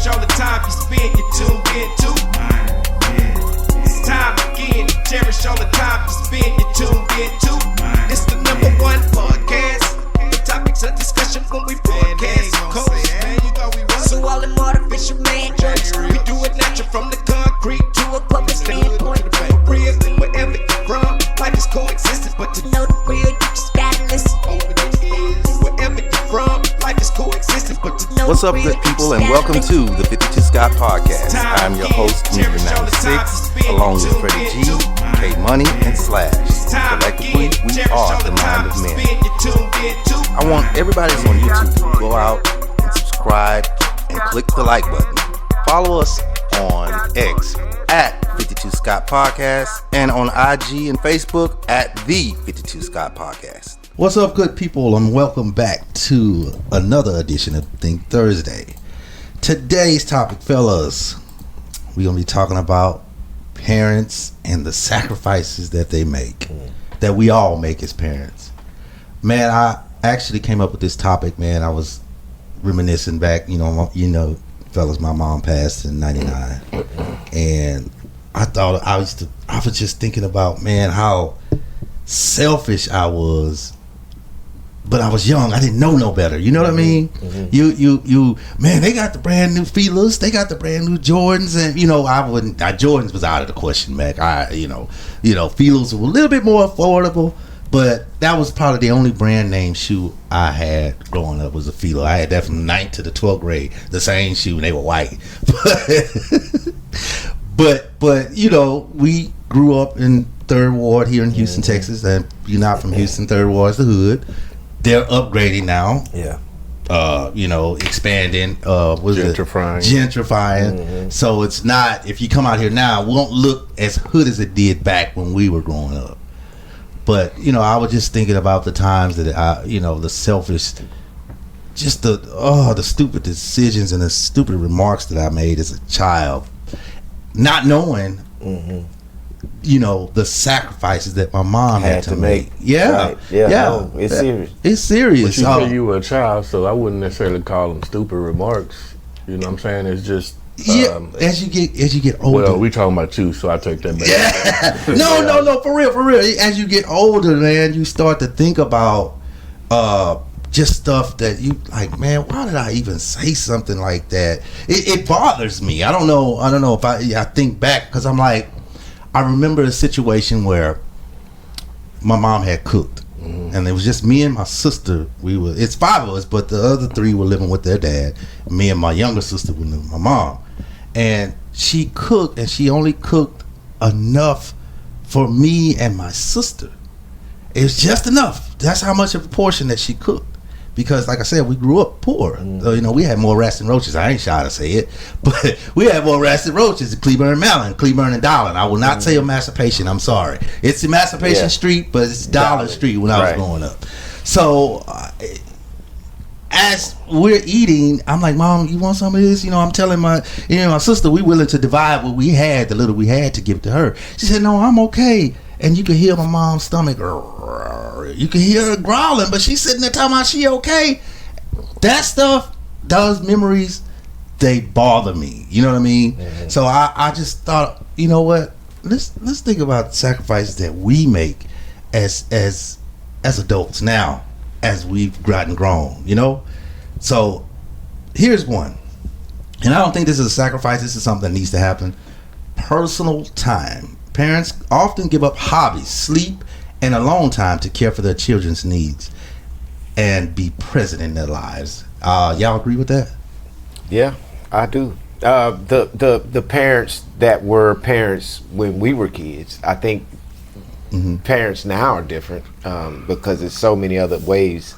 cherish all the time you spend, you tuned in to. It's time again to cherish all the time you spend, you tuned in to. It's the number one podcast. The topics of discussion when we broadcast. So all them artificial man jokes, we do it natural from the concrete to a public standpoint. Real, wherever you're from, life is coexisting, but to know the real, you just gotta listen. Wherever you're from, life is coexisting, but to know. What's up, good people, and welcome to the 52 Scott Podcast. I'm your host, Number 96, along with Freddie G, K Money, and Slash. Collectively, we are the Mind of Men. I want everybody that's on YouTube to go out and subscribe and click the like button. Follow us on X at 52 Scott Podcast and on IG and Facebook at the 52 Scott Podcast. What's up, good people, and welcome back to another edition of Think Thursday. Today's topic, fellas, we're going to be talking about parents and the sacrifices that they make, that we all make as parents. Man, I actually came up with this topic, man. I was reminiscing back, you know, fellas, my mom passed in 99, and I was just thinking about, man, how selfish I was. But I was young. I didn't know no better. You know what I mean? Mm-hmm. You, man, they got the brand new Feelers. They got the brand new Jordans. And, Jordans was out of the question, Mac. Feelers were a little bit more affordable. But that was probably the only brand name shoe I had growing up was a Feeler. I had that from 9th to the 12th grade. The same shoe, and they were white. But we grew up in 3rd Ward here in Houston, Texas. And you're not from Houston, 3rd Ward is the hood. They're upgrading now. Yeah. Expanding. Gentrifying. Mm-hmm. So it's not, if you come out here now, it won't look as hood as it did back when we were growing up. But, I was just thinking about the times that the selfish, just the stupid decisions and the stupid remarks that I made as a child, not knowing, the sacrifices that my mom had to make. Yeah. Right. Yeah. No, it's serious. It's serious. But you were a child, so I wouldn't necessarily call them stupid remarks. You know what I'm saying? It's just as you get older. Well, we talking about you, so I take that back. Yeah. No, for real. As you get older, man, you start to think about just stuff that you like, man, why did I even say something like that? It bothers me. I don't know if I think back, because I'm like, I remember a situation where my mom had cooked, and it was just me and my sister. It's 5 of us, but the other 3 were living with their dad. Me and my younger sister were living with my mom, and she cooked, and she only cooked enough for me and my sister. It was just enough. That's how much of a portion that she cooked. Because, like I said, we grew up poor. We had more rats than roaches. I ain't shy to say it, but we had more rats than roaches in Cleburne, Maryland, Cleburne and Dollar. I will not say Emancipation. I'm sorry. It's Emancipation Street, but it's Dollar Street when I was growing up. So, as we're eating, I'm like, Mom, you want some of this? I'm telling my sister, we willing to divide what we had, the little we had, to give to her. She said, no, I'm okay. And you could hear my mom's stomach. You could hear her growling, but she's sitting there talking about she okay. That stuff, those memories, they bother me. You know what I mean? Mm-hmm. So I just thought, you know what? Let's think about the sacrifices that we make as adults now, as we've gotten grown. So here's one, and I don't think this is a sacrifice. This is something that needs to happen. Personal time. Parents often give up hobbies, sleep, and alone time to care for their children's needs and be present in their lives. Y'all agree with that? Yeah, I do. The parents that were parents when we were kids, I think parents now are different because there's so many other ways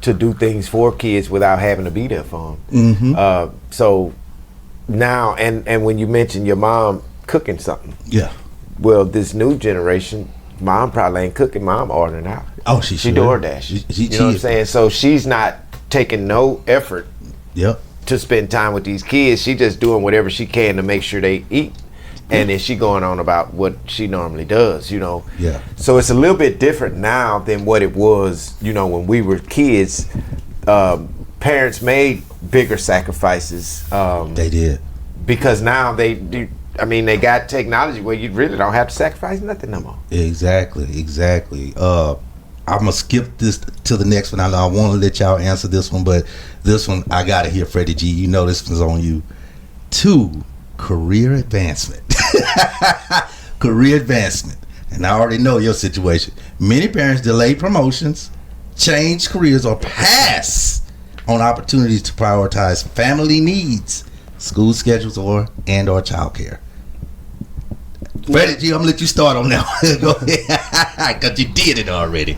to do things for kids without having to be there for them. So now, and when you mentioned your mom cooking something, well, this new generation, mom probably ain't cooking. Mom ordering out. Oh, she DoorDash. You know what I'm saying? So she's not taking no effort to spend time with these kids. She just doing whatever she can to make sure they eat. And then she going on about what she normally does, Yeah. So it's a little bit different now than what it was, when we were kids. parents made bigger sacrifices. They did. Because now they got technology where you really don't have to sacrifice nothing no more. Exactly. I'm gonna skip this to the next one. I know I want to let y'all answer this one, but this one I gotta hear Freddie G. You know this one's on you. 2, career advancement. Career advancement. And I already know your situation. Many parents delay promotions, change careers, or pass on opportunities to prioritize family needs, school schedules, or childcare. Freddie G, I'm gonna let you start on that one. Go ahead, because you did it already.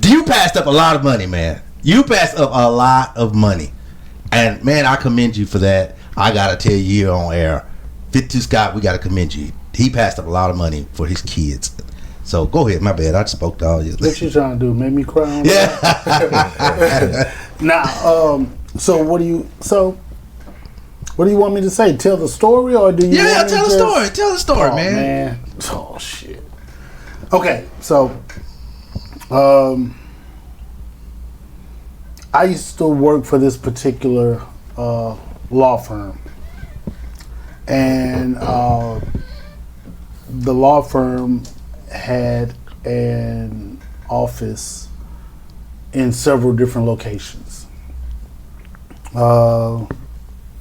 You passed up a lot of money, man. You passed up a lot of money, and man, I commend you for that. I gotta tell you here on air, 52 Scott, we gotta commend you. He passed up a lot of money for his kids. So go ahead, my bad. I just spoke to all you. What you trying to do? Make me cry? On Yeah. Now, so what do you want me to say? Tell the story, or do you? Yeah, want me tell to the story. Tell the story, man. Oh shit. Okay, so I used to work for this particular law firm, and the law firm had an office in several different locations,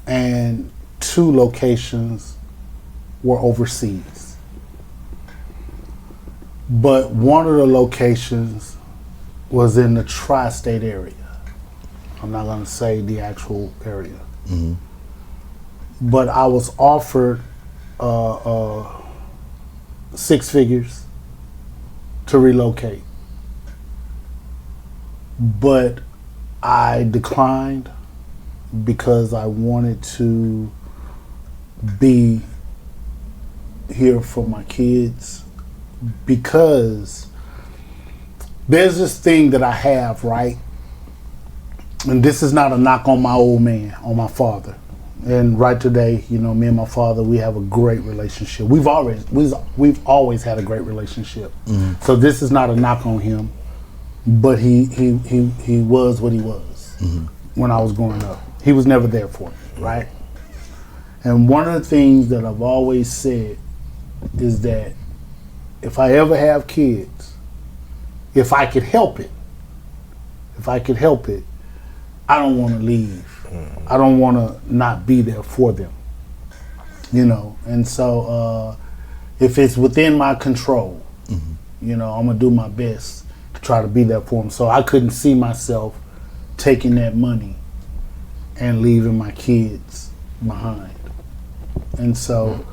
and 2 locations were overseas. But one of the locations was in the tri-state area. I'm not going to say the actual area. Mm-hmm. But I was offered 6 figures to relocate. But I declined because I wanted to be here for my kids, because there's this thing that I have, right? And this is not a knock on my old man, on my father. And right today, you know, me and my father, we have a great relationship. We've always had a great relationship. Mm-hmm. So this is not a knock on him, but he was what he was when I was growing up. He was never there for me, right? And one of the things that I've always said is that if I ever have kids, if I could help it, I don't want to leave. I don't want to not be there for them, you know. And so if it's within my control, you know, I'm going to do my best to try to be there for them. So I couldn't see myself taking that money and leaving my kids behind. And so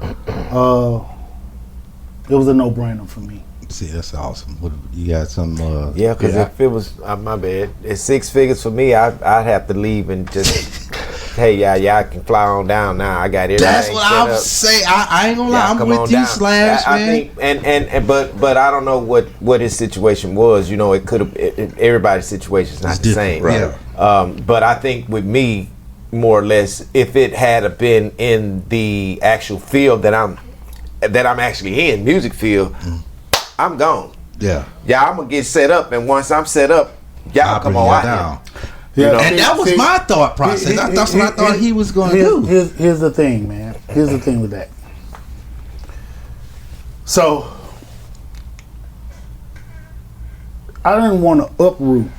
it was a no-brainer for me. See, that's awesome. What, you got some? Yeah, because if it was my bad, it's 6 figures for me. I'd have to leave and just, hey, y'all can fly on down now. I got everything. That's what I was saying. I ain't gonna lie. I'm with you, down. Slash, man. I think, but I don't know what his situation was. You know, it could have. Everybody's situation is not the same, right? Yeah. But I think with me, more or less, if it had been in the actual field that I'm actually in, music field. I'm gone. Yeah. Yeah, I'm gonna get set up, and once I'm set up, y'all come on out here. Yeah, you know? And that was my thought process. That's what I thought he was gonna do. Here's the thing, man. Here's the thing with that. So I didn't want to uproot.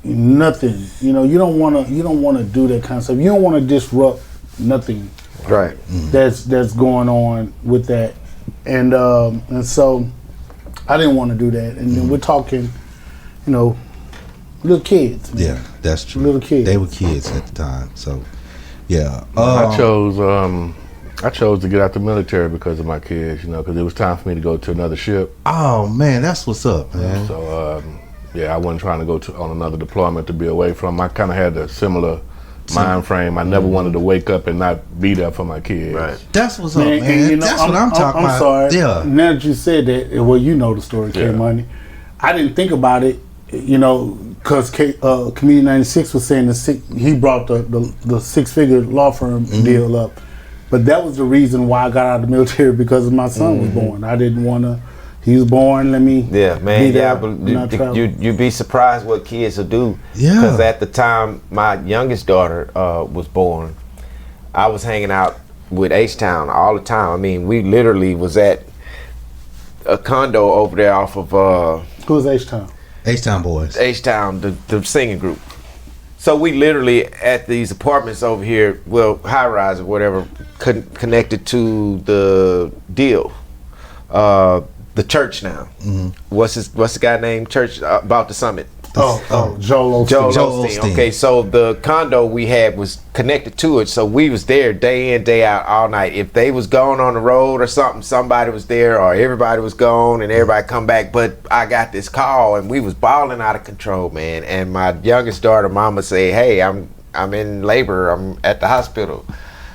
Nothing. You know, you don't want to do that kind of stuff. You don't want to disrupt nothing. Right. That's going on with that, and so I didn't want to do that. And then we're talking, you know, little kids. Man. Yeah, that's true. Little kids. They were kids at the time, so yeah. I chose to get out the military because of my kids, you know, because it was time for me to go to another ship. Oh man, that's what's up, man. So yeah, I wasn't trying to go on another deployment to be away from. I kind of had a similar mind frame. I never wanted to wake up and not be there for my kids. Right. That's what's up, man. And, you know, that's what I'm talking about. I'm sorry. Yeah. Now that you said that, well, you know the story, K-Money. I didn't think about it, you know, because Comedian 96 was saying he brought the 6-figure law firm deal up. But that was the reason why I got out of the military, because my son was born. I didn't want to. he was born. Let me Yeah, man. be there, Yeah, but not travel. you'd be surprised what kids will do. Yeah. Because at the time my youngest daughter was born, I was hanging out with H-Town all the time. I mean, we literally was at a condo over there off of Who's H-Town? H-Town Boys. H-Town, the singing group. So we literally at these apartments over here, well, high rise or whatever, connected to the deal, the church now. Mm-hmm. What's the guy named Church about the Summit? Joel Osteen. Joel Joel Osteen. Osteen. Okay, so the condo we had was connected to it, so we was there day in, day out, all night. If they was gone on the road or something, somebody was there, or everybody was gone and everybody come back. But I got this call and we was balling out of control, man. And my youngest daughter, mama, say, "Hey, I'm in labor. I'm at the hospital."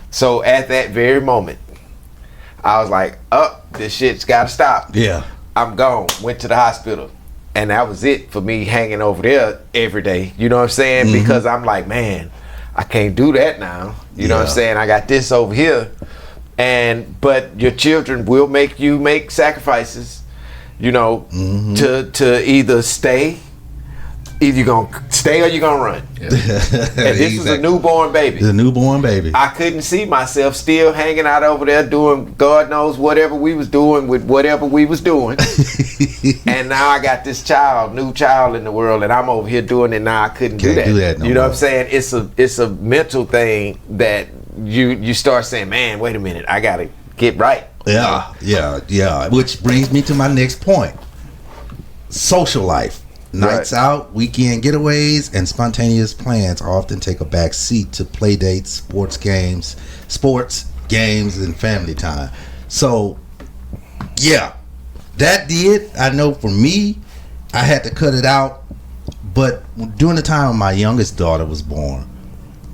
So at that very moment, I was like, this shit's got to stop. Yeah. I'm gone. Went to the hospital. And that was it for me hanging over there every day. You know what I'm saying? Mm-hmm. Because I'm like, man, I can't do that now. You know what I'm Yeah. saying? I got this over here. But your children will make you make sacrifices, you know, Mm-hmm. to either stay. Either you're going to stay or you're going to run. And this was a newborn baby. The newborn baby. I couldn't see myself still hanging out over there doing God knows whatever we was doing with whatever we was doing. And now I got this new child in the world, and I'm over here doing it now. I couldn't do Can't that. do that no you know more. what I'm saying? It's a mental thing that you start saying, man, wait a minute, I gotta get right. Yeah. Which brings me to my next point. Social life. Nights out, weekend getaways, and spontaneous plans often take a back seat to play dates, sports, games, and family time. So, yeah, that did. I know for me, I had to cut it out. But during the time my youngest daughter was born,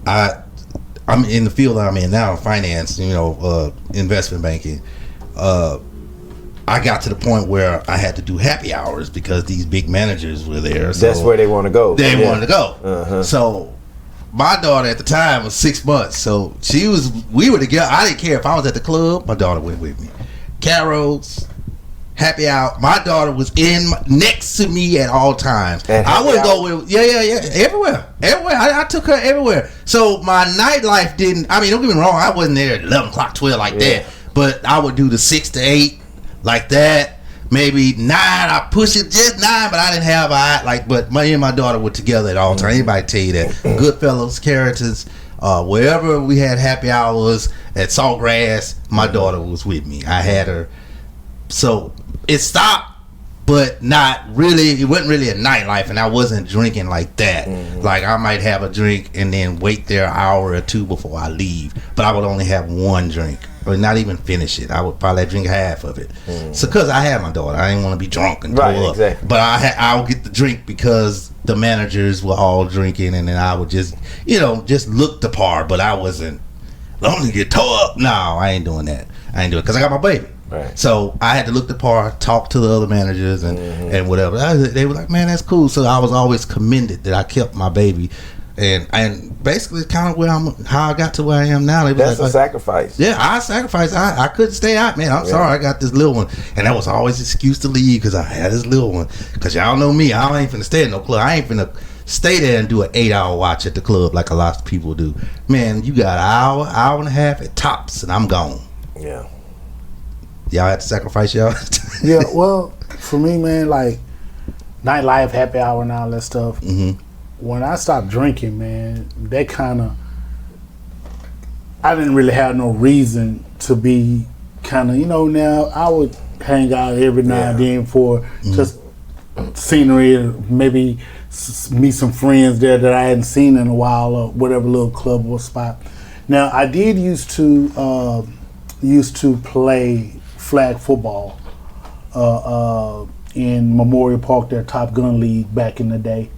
I'm in the field that I'm in now, finance, investment banking. I got to the point where I had to do happy hours because these big managers were there. So That's where they want to go. they wanted to go. Uh-huh. So my daughter at the time was 6 months. So we were together. I didn't care if I was at the club. My daughter went with me. Carols, happy hour. My daughter was next to me at all times. I would go with, everywhere. I took her everywhere. So my nightlife didn't, don't get me wrong, I wasn't there at 11 o'clock, 12 like that. But I would do the 6 to 8 like that. Maybe 9, I push it just 9, but I didn't have but me and my daughter were together at all times. Anybody tell you that? Goodfellas, Carrots, wherever we had happy hours at Saltgrass, my daughter was with me. I had her. So it stopped, but not really. It wasn't really a nightlife, and I wasn't drinking like that. Like I might have a drink and then wait there an hour or two before I leave, but I would only have one drink or not even finish it. I would probably drink half of it. So because I had my daughter, I didn't want to be drunk and throw up. Exactly. But I would get the drink because the managers were all drinking, and then I would just look the part, but I wasn't. Long as you get tore up, no, I ain't doing that. I ain't doing it because I got my baby. Right. So I had to look the part, talk to the other managers and whatever. They were like, man, that's cool. So I was always commended that I kept my baby, and basically kind of how I got to where I am now. That's a sacrifice. Yeah, I sacrificed. I couldn't stay out, man. I'm sorry, I got this little one, and that was always an excuse to leave because I had this little one. Because y'all know me, I ain't finna stay in no club. I ain't finna stay there and do an 8-hour watch at the club like a lot of people do. Man, you got an hour and a half at tops, and I'm gone. Yeah. Y'all had to sacrifice y'all. Yeah, well, for me, man, like nightlife, happy hour, and all that stuff. When I stopped drinking, man, that kind of, I didn't really have no reason to be kind of, now I would hang out every now and then for just scenery, maybe meet some friends there that I hadn't seen in a while, or whatever little club or spot. Now, I did used to play flag football in Memorial Park, their Top Gun League back in the day.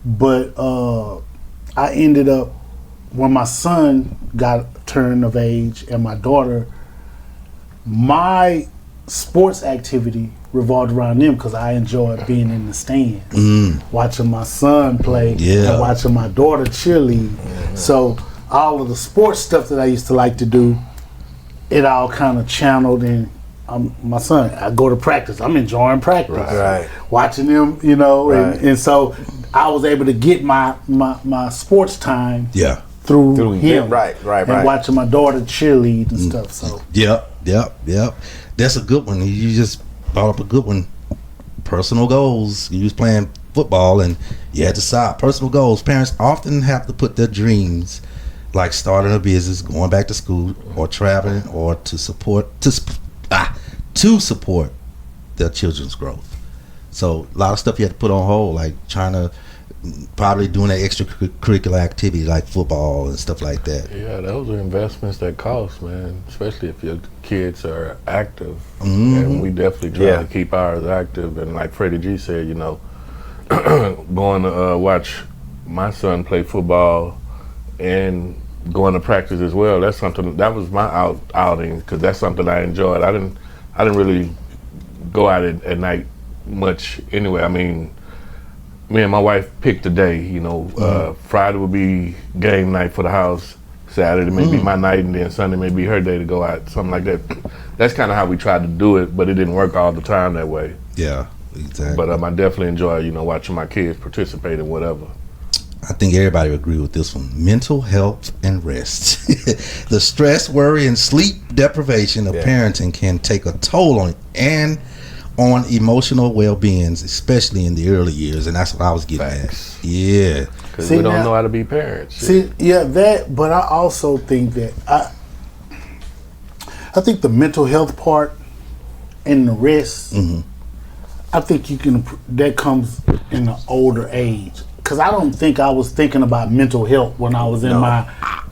But I ended up, when my son got turned of age and my daughter, my sports activity revolved around them because I enjoyed being in the stands, watching my son play, and watching my daughter cheerlead. So all of the sports stuff that I used to like to do, it all kind of channeled my son. I go to practice. I'm enjoying practice. Right. Watching them, you know, Right. and so I was able to get my sports time Yeah. through him. Right. And watching my daughter cheerlead and stuff. So Yep. That's a good one. You just brought up a good one. Personal goals. You was playing football and you had to decide personal goals. Parents often have to put their dreams, like starting a business, going back to school, or traveling, or to support their children's growth. So a lot of stuff you had to put on hold, like trying to probably doing an extracurricular activity like football and stuff like that. Yeah, those are investments that cost, man. Especially if your kids are active, Mm-hmm. and we definitely try to keep ours active. And like Freddie G said, you know, going to watch my son play football and going to practice as well. That's something that was my outing because that's something I enjoyed. I didn't really go out at night much anyway. I mean, me and my wife picked a day. You know, Friday would be game night for the house. Saturday may be my night, and then Sunday may be her day to go out, something like that. That's kind of how we tried to do it, but it didn't work all the time that way. Yeah, exactly. But I definitely enjoy, you know, watching my kids participate in whatever. I think everybody would agree with this one. Mental health and rest. The stress, worry, and sleep deprivation of parenting can take a toll on it and on emotional well-being, especially in the early years. And that's what I was getting Facts. at. Yeah. Because we don't know how to be parents. see, yeah, that. But I also think that I think the mental health part and the rest. I think you can. That comes in an older age. Because I don't think I was thinking about mental health when I was in my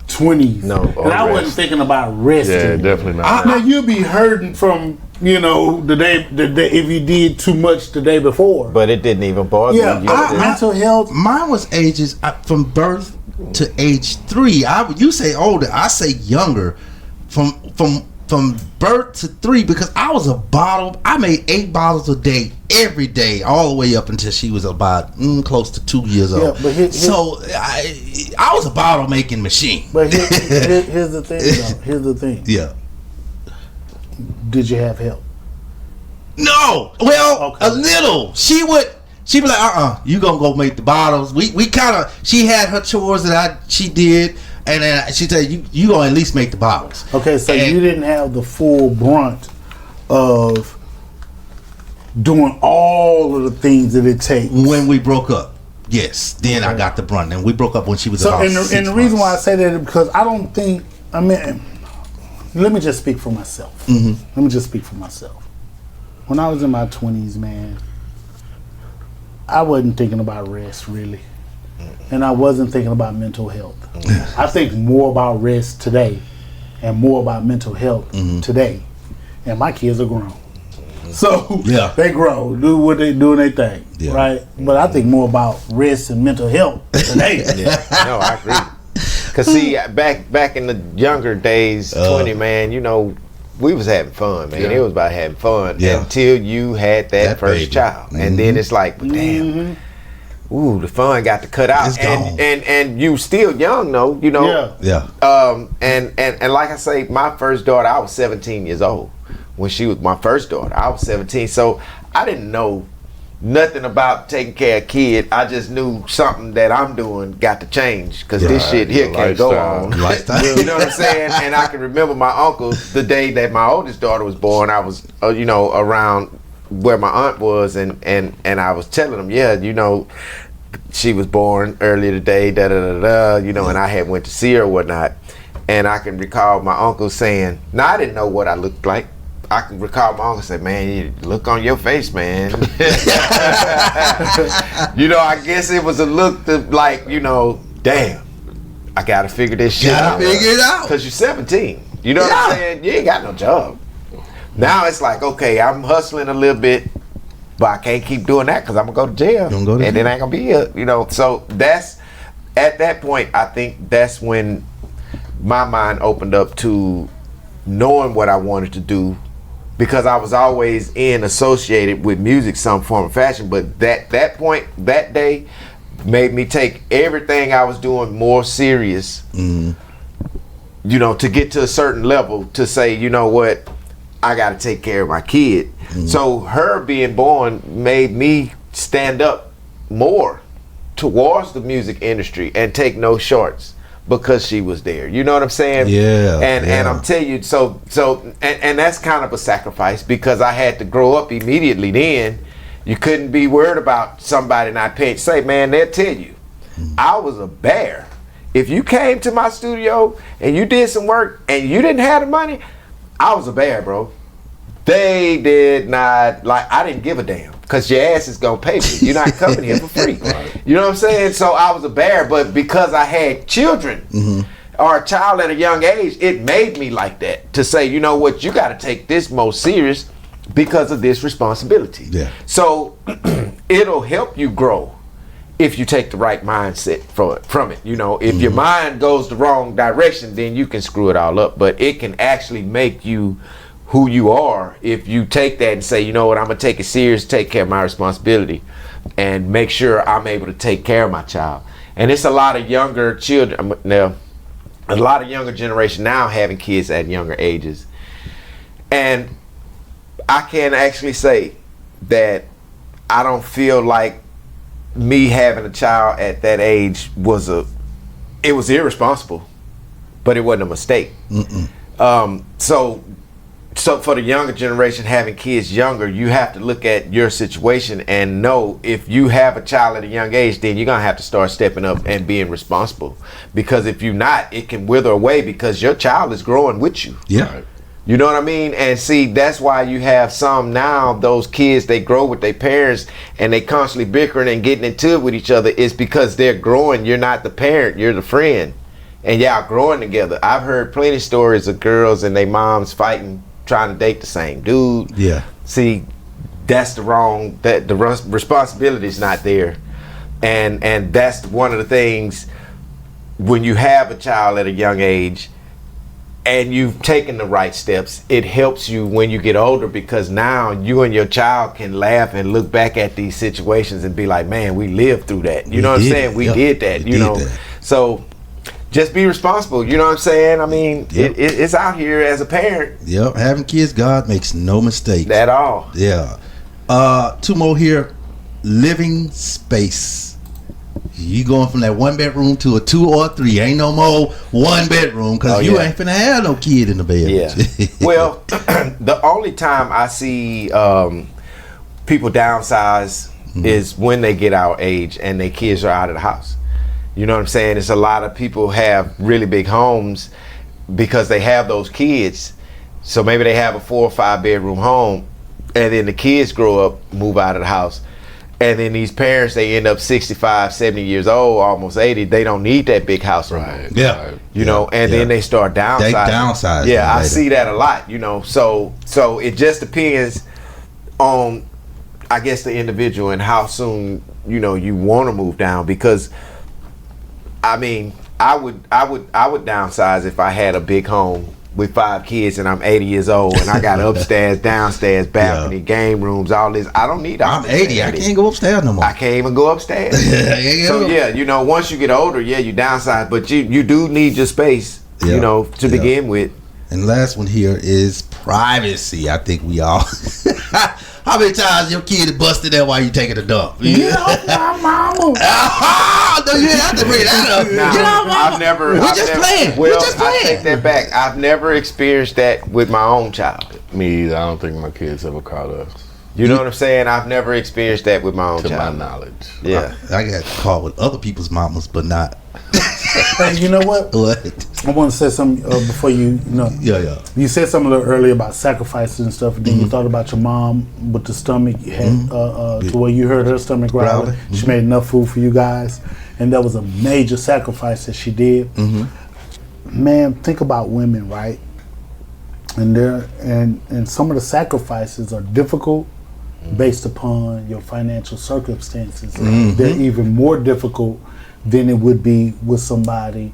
20s. No, and I wasn't thinking about resting. Yeah, definitely not. Now you'll be hurting from, you know, the day if you did too much the day before. But it didn't even bother Yeah, you. mental health. Mine was ages from birth to age 3. You say older, I say younger. From birth to 3, because I was a bottle. I made 8 bottles a day every day, all the way up until she was about close to 2 years old. but so I was a bottle making machine. But here's the thing, though. Here's the thing. Yeah. Did you have help? No. Well, Okay. a little. She'd be like, you gonna go make the bottles. We kind of. She had her chores that she did. And then she said, you gonna at least make the bottles. Okay, so you didn't have the full brunt of doing all of the things that it takes. When we broke up, yes. Then I got the brunt. And we broke up when she was So, about and 6 the reason why I months. say that is because I don't think, I mean, let me just speak for myself. Let me just speak for myself. When I was in my 20s, man, I wasn't thinking about rest, really. And I wasn't thinking about mental health. I think more about rest today and more about mental health today. And my kids are grown. So they grow, do what they do and they think, right? But I think more about rest and mental health today. No, I agree. Cause see, back in the younger days, 20, man, you know, we was having fun, man. It was about having fun until you had that first baby. child, and then it's like, well, damn. Ooh, the fun got to cut out, It's gone. and you still young though, you know. Yeah. And like I say, my first daughter, I was 17 years old when she was my first daughter. I was 17, so I didn't know nothing about taking care of kids. I just knew something that I'm doing got to change because this shit here can't go on. Lifestyle. You know what I'm saying? And I can remember my uncle the day that my oldest daughter was born. I was, you know, around where my aunt was, and I was telling him, yeah, you know, she was born earlier today, you know, and I had went to see her or whatnot. And I can recall my uncle saying, now I didn't know what I looked like. I can recall my uncle say, man, you look on your face, man. You know, I guess it was a look to like, you know, damn, I gotta figure this shit out. Gotta figure it out. Cause you're 17. You know what I'm saying? You ain't got no job. Now it's like, okay, I'm hustling a little bit, but I can't keep doing that because I'm gonna go to jail. And it ain't gonna be here, you know. So that's, at that point, I think that's when my mind opened up to knowing what I wanted to do, because I was always associated with music, some form of fashion. But that point, that day, made me take everything I was doing more serious. You know, to get to a certain level, to say, you know what, I got to take care of my kid. So her being born made me stand up more towards the music industry and take no shorts because she was there. You know what I'm saying? Yeah. And I'm telling you, so that's kind of a sacrifice because I had to grow up immediately then. You couldn't be worried about somebody not paying. Say, man, they'll tell you. I was a bear. If you came to my studio and you did some work and you didn't have the money, I was a bear, bro. They did not, like, I didn't give a damn because your ass is going to pay me. You're not coming here for free. You know what I'm saying? So I was a bear, but because I had children or a child at a young age, it made me like that to say, you know what, you got to take this most serious because of this responsibility. Yeah. So it'll help you grow if you take the right mindset from it. You know, if your mind goes the wrong direction, then you can screw it all up. But it can actually make you who you are if you take that and say, you know what, I'm gonna take it serious, take care of my responsibility, and make sure I'm able to take care of my child. And it's a lot of younger children now, a lot of younger generation now having kids at younger ages. And I can actually say that I don't feel like me having a child at that age was irresponsible, but it wasn't a mistake. So for the younger generation having kids younger, you have to look at your situation and know if you have a child at a young age, then you're gonna have to start stepping up and being responsible. Because if you're not, it can wither away because your child is growing with you. Yeah. Right. You know what I mean? And see, that's why you have some now, those kids, they grow with their parents and they constantly bickering and getting into it with each other. It's because they're growing. You're not the parent, you're the friend. And y'all growing together. I've heard plenty of stories of girls and their moms fighting, trying to date the same dude. Yeah. See, that's the wrong, that the responsibility is not there. And that's one of the things when you have a child at a young age, and you've taken the right steps, it helps you when you get older because now you and your child can laugh and look back at these situations and be like, man, we lived through that. You know what I'm saying? We did that, you know. So just be responsible. You know what I'm saying? I mean, it's out here as a parent. Yep. Having kids, God makes no mistakes. At all. Yeah. Two more here. Living space. You going from that 1 bedroom to a 2 or 3. Ain't no more 1 bedroom because you ain't finna have no kid in the bed. Yeah. Well, the only time I see people downsize is when they get our age and their kids are out of the house. You know what I'm saying? It's a lot of people have really big homes because they have those kids. So maybe they have a 4 or 5 bedroom home and then the kids grow up, move out of the house. And then these parents, they end up 65, 70 years old, almost 80. They don't need that big house anymore. Yeah. You know, and then they start downsizing. They downsize. Yeah, I see that a lot, you know. So it just depends on, I guess, the individual and how soon, you know, you want to move down. Because, I mean, I would downsize if I had a big home with 5 kids and I'm 80 years old and I got upstairs, downstairs, balcony, game rooms, all this. I don't need all I'm 80. I can't go upstairs no more. I can't even go upstairs. So yeah, you know, once you get older, yeah, you downsize, but you do need your space, you know, to begin with. And last one here is privacy. I think we all. How many times your kid busted that while you taking a dump? Get off my mama. No, you have to bring that up. Get off my mama. We're just playing. Well, We're just playing. I take that back. I've never experienced that with my own child. Me either. I don't think my kids ever caught us. You know what I'm saying? I've never experienced that with my own to child. my knowledge. Yeah. I got caught with other people's mamas, but not. Hey, you know what? What? I want to say something before you know. Yeah. You said something a little earlier about sacrifices and stuff, and then you thought about your mom with the stomach you had, to where you heard her stomach growling. She made enough food for you guys, and that was a major sacrifice that she did. Man, think about women, right? And and some of the sacrifices are difficult based upon your financial circumstances. They're even more difficult than it would be with somebody,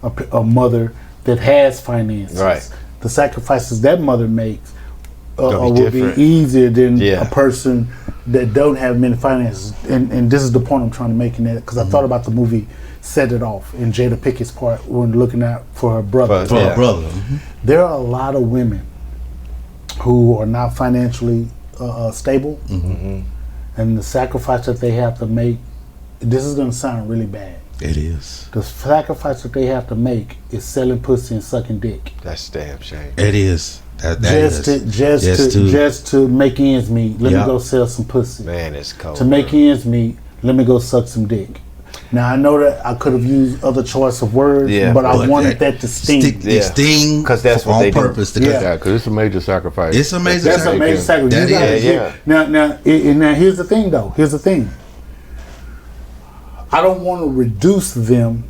a mother that has finances. Right. The sacrifices that mother makes would different. be easier than a person that don't have many finances. And this is the point I'm trying to make in that, because I thought about the movie Set It Off in Jada Pickett's part when looking out for her brother. For her brother. There are a lot of women who are not financially stable, Mm-hmm. and the sacrifice that they have to make. This is going to sound really bad. It is. The sacrifice that they have to make is selling pussy and sucking dick. That's a damn shame. It is. That Just to make ends meet. Let me Yep. go sell some pussy. Man, it's cold. To make ends meet, let me go suck some dick. Now I know that I could have used other choice of words, Yeah, but I but wanted that to sting. Yeah. Sting 'Cause that's what on they do. purpose. Yeah. Yeah, because it's a major sacrifice. It's a major That's a sacrifice. major sacrifice. That You gotta is. get- Yeah. Now, here's the thing, though. Here's the thing. I don't want to reduce them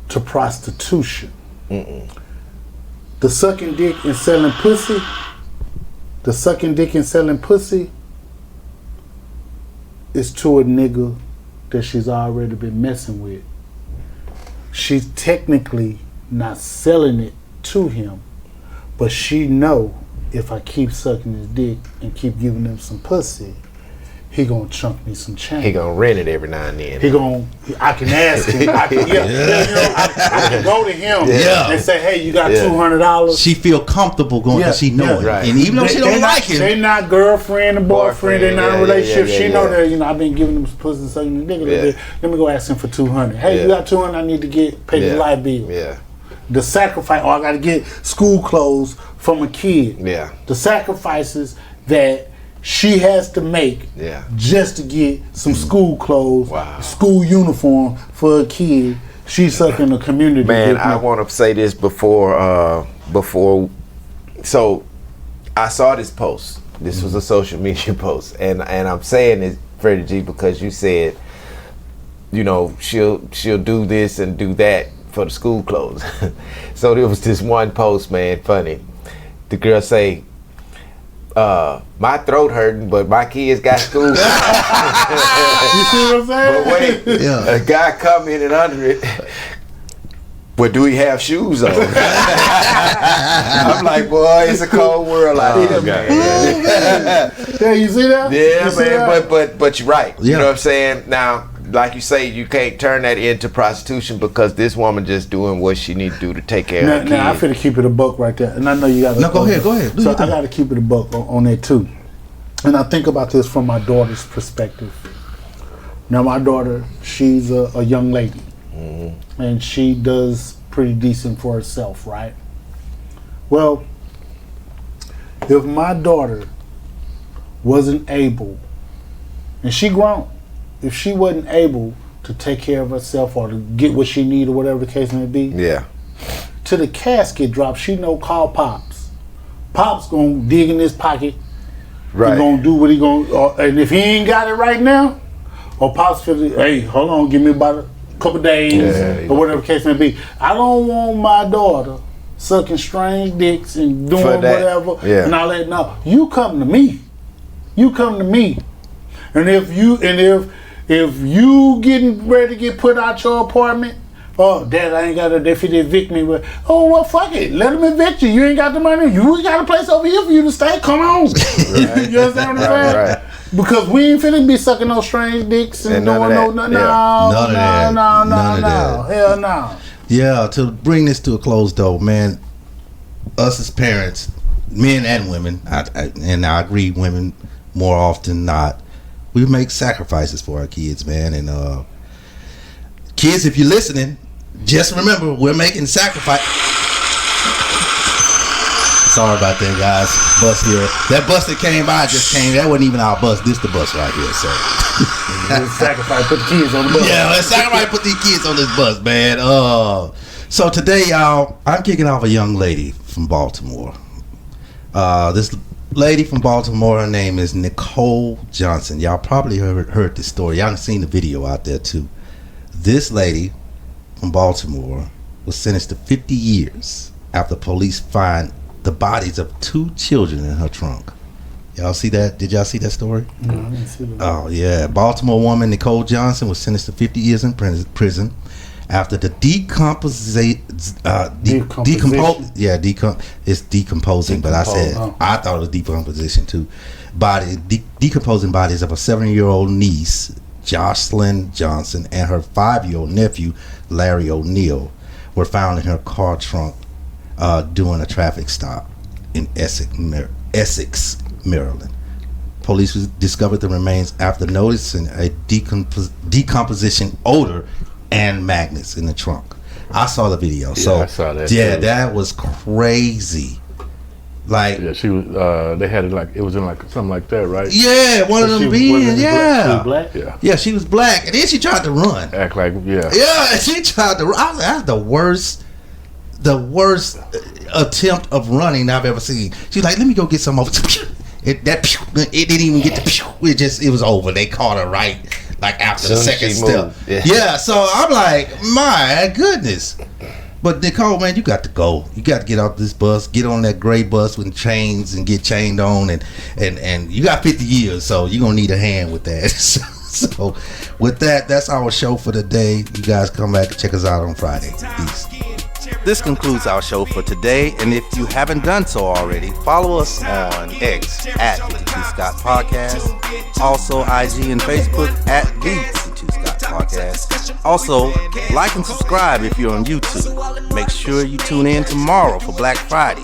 to prostitution. The sucking dick and selling pussy. The sucking dick and selling pussy is to a nigga that she's already been messing with. She's technically not selling it to him, but she know if I keep sucking his dick and keep giving him some pussy, he gonna chunk me some change. He gonna rent it every now and then. I can ask him. I can go to him Yeah. and say, hey, you got Yeah. $200. She feel comfortable going because she know it. right. And even though she don't like him, They not girlfriend and boyfriend. They're not in a yeah, relationship. yeah, she yeah, know yeah. that, I've been giving them some pussy and sucking the dick a little Yeah. bit. Let me go ask him for $200. Hey, Yeah. you got $200, I need to pay the light bill. Yeah. The sacrifice, or I got to get school clothes from a kid. Yeah. The sacrifices that she has to make Yeah. just to get some school clothes, Wow. school uniform for a kid. She's sucking the community. Man, dick. I want to say this before. So, I saw this post. This was a social media post, and I'm saying it, Freddie G, because you said, she'll do this and do that for the school clothes. So there was this one post, man, funny. The girl say, my throat hurting, but my kids got school. You see what I'm saying? But wait, Yeah. a guy commented under it. But do he have shoes on? I'm like, boy, it's a cold world out here, man. Yeah, you see that? Yeah, You see man. that? But you're right. You Yeah. know what I'm saying? Now, like you say, you can't turn that into prostitution because this woman just doing what she need to do to take care of her Now I kids. finna keep it a buck right there, and I know you got. No, go ahead. Do So your I thing. got to keep it a buck on that too, and I think about this from my daughter's perspective. Now my daughter, she's a young lady, and she does pretty decent for herself, right? Well, if my daughter wasn't able, and she grown, if she wasn't able to take care of herself or to get what she need or whatever the case may be, Yeah. to the casket drop, she know call Pops. Pops gonna dig in his pocket. Right. He gonna do what he gonna, and if he ain't got it right now, or Pops feel, hey, hold on, give me about a couple days Yeah. or whatever the case may be. I don't want my daughter sucking strange dicks and doing For that. whatever Yeah. and all that. No, you come to me. You come to me. And if you getting ready to get put out your apartment, oh, Dad, I ain't got they fit evict me. But oh, well, fuck it, let them evict you. You ain't got the money. You got a place over here for you to stay. Come on, you understand what I'm saying? Right. Because we ain't finna be sucking no strange dicks and And none doing of no, that. no, Yeah. None of that. no, None of no, that. hell no. Yeah, to bring this to a close though, man, us as parents, men and women, and I agree, women more often than not, we make sacrifices for our kids, man. And kids, if you're listening, just remember we're making sacrifice. Sorry about that, guys. Bus here. That bus that came by just came. That wasn't even our bus. This the bus right here, so. Sacrifice, put the kids on the bus. Yeah, let's somebody put these kids on this bus, man. So today, y'all, I'm kicking off a young lady from Baltimore. This lady from Baltimore, her name is Nicole Johnson. Y'all probably heard this story. Y'all seen the video out there too. This lady from Baltimore was sentenced to 50 years after police find the bodies of 2 children in her trunk. Y'all see that? Did y'all see that story? No, I didn't see that. Oh yeah, Baltimore woman Nicole Johnson was sentenced to 50 years in prison after the it's decomposing, but I thought it was decomposition too. Decomposing bodies of a 7-year-old niece, Jocelyn Johnson, and her 5-year-old nephew, Larry O'Neill, were found in her car trunk during a traffic stop in Essex, Essex, Maryland. Police discovered the remains after noticing a decomposition odor and magnets in the trunk. I saw the video. Yeah, So I saw that yeah, too. that was crazy. Like Yeah, she was. They had it like it was in like something like that, right? yeah, one of them being She yeah. black? Yeah. Yeah, she was black, and then she tried to run. Act like yeah. Yeah, she tried to run. I was like, that's the worst attempt of running I've ever seen. She's like, let me go get some over. It didn't even get to. It was over. They caught her right like after the Soon second she step. moved. Yeah, so I'm like, my goodness. But Nicole, man, you got to go. You got to get off this bus, get on that gray bus with chains and get chained on, and you got 50 years, so you're gonna need a hand with that. So with that, that's our show for today. You guys come back and check us out on Friday. Peace. This concludes our show for today, and if you haven't done so already, follow us on X at 52 Scott Podcast, also IG and Facebook at the 52 Scott Podcast. Also, like and subscribe if you're on YouTube. Make sure you tune in tomorrow for Black Friday.